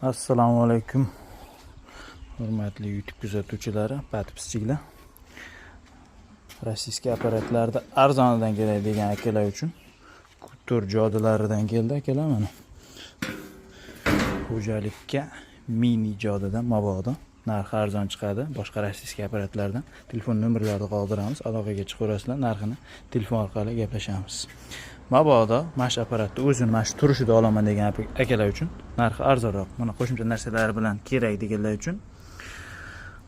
Assalomu alaykum. Hurmatli YouTube kuzatuvchilari, podpischilar. Rossiya apparatlarda arzonidan keladi degan akalar uchun tur jodilaridan keldi akalar mana. Xo'jalikka mini jodidan mabodo narxi arzon chiqadi. Boshqa rossiya apparatlardan telefon nomerlarini qoldiramiz. Aloqaga chiqaverasizlar, narxini telefon orqali gaplashamiz. Mabodo mash apparatni o'zini mash turishida olaman degan akalar uchun narxi arzonroq. Mana qo'shimcha narsalar bilan kerak deganlar uchun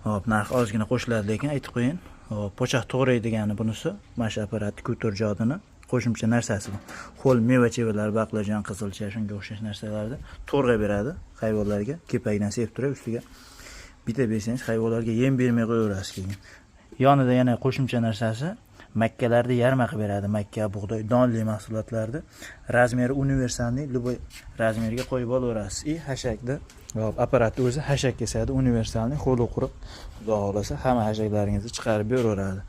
hop narx ozgina qo'shiladi, lekin aytib qo'ying. Hop po'choq to'g'raydigani bunisi mash apparati kultur jodini qo'shimcha narsasi bu. Ho'l meva-chevalar, baqlajon, qizilcha shunga o'xshash narsalarni to'rg'a beradi hayvonlarga. Kepakdan sevib turib ustiga bitta bersangiz hayvonlarga yem bermay qo'yaverasiz keyin. Yonida yana qo'shimcha narsasi makkalarni yarmi qilib beradi. Makka, bug'doy, donli mahsulotlarni razmeri universalniy, любой razmerga qo'yib olaverasiz. Hashakda hop apparatni o'zi hashak kesadi, universalniy, qo'li quruq. Xudo xolasa hamma hashaklaringizni chiqarib beraveradi.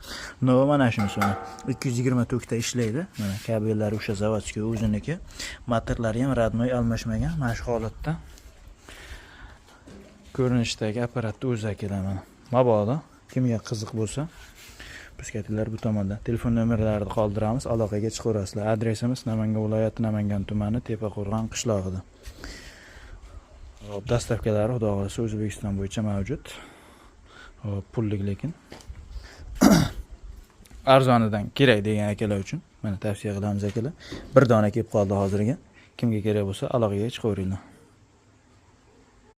No, mana shunisi 220 tokda ishlaydi. Mana kabellari o'sha zavodskiy o'ziniki. Motorlari ham radnoy almashmagan. Mana shu holatda ko'rinishdagi apparatni o'zi kelaman. Mabodo kimga qiziq bo'lsa, Puskatilar bu tomonda. Telefon nomerlarini qoldiramiz, aloqaga chiqaverasizlar. Adresimiz Namangan viloyati, Namangan tumani, Tepaqo'rg'on qishlog'ida. Hop, dastavkalari xudo xolasa O'zbekiston bo'yicha mavjud. Hop, pullik lekin arzonidan kerak degan akalar uchun mana tavsiya qilamiz akalar. Bir dona kelib qoldi hozirga. Kimga kerak bo'lsa aloqaga chiqaveringlar.